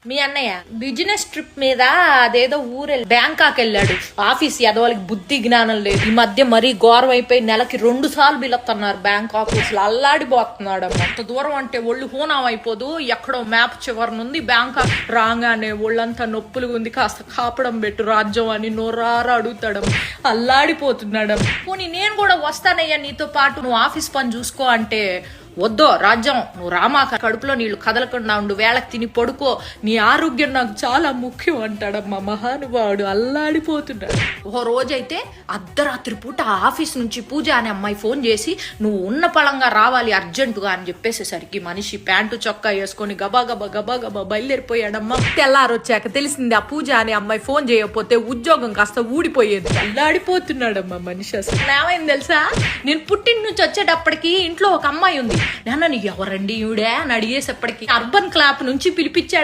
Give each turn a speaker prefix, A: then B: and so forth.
A: మీ అన్నయ్య business trip మీద అదేదో బ్యాంకాక్ వెళ్ళాడు. ఆఫీస్ ఎదవాళ్ళకి బుద్ధి జ్ఞానం లేదు. ఈ మధ్య మరీ ఘోరం అయిపోయి నెలకి 2 సార్లు పిలుస్తున్నారు బ్యాంకాక్. అసలు అల్లాడిపోతున్నాడు. అంత దూరం అంటే ఒళ్ళు హూనం అయిపోదు. ఎక్కడో మ్యాప్ చివరి నుండి బ్యాంకాక్ రాగానే ఒళ్ళంతా నొప్పులు ఉంది, కాస్త కాపడం పెట్టు రాజ్యం అని నోరారా అడుగుతాడు. అల్లాడిపోతున్నాడు. పోనీ నేను కూడా వస్తానయ్యా నీతో పాటు, నువ్వు ఆఫీస్ పని చూసుకో అంటే, వద్దో రాజ్యం నువ్వు రామా, కడుపులో నీళ్లు కదలకుండా ఉండు, వేళకి తిని పడుకో, నీ ఆరోగ్యం నాకు చాలా ముఖ్యం అంటాడమ్మా మహానుభావుడు. అల్లాడిపోతున్నాడు. ఓ రోజైతే అర్ధరాత్రి పూట ఆఫీస్ నుంచి పూజ అనే అమ్మాయి ఫోన్ చేసి నువ్వు ఉన్న పళంగా రావాలి అర్జెంటుగా అని చెప్పేసేసరికి మనిషి ప్యాంటు చొక్కా వేసుకొని గబా గబా బయలుదేరిపోయాడమ్మా. తెల్లారొచ్చాక తెలిసింది ఆ పూజ అనే అమ్మాయి ఫోన్ చేయకపోతే ఉద్యోగం కాస్త ఊడిపోయేది. అల్లాడిపోతున్నాడమ్మా మనిషి. అసలు ఏమైంది తెలుసా, నేను పుట్టిన నుంచి వచ్చేటప్పటికి ఇంట్లో ఒక అమ్మాయి ఉంది. నాన్న ఎవరండి ఈవిడే అని అడిగేసేప్పటికి అర్బన్ క్లాప్ నుంచి పిలిపించాడు.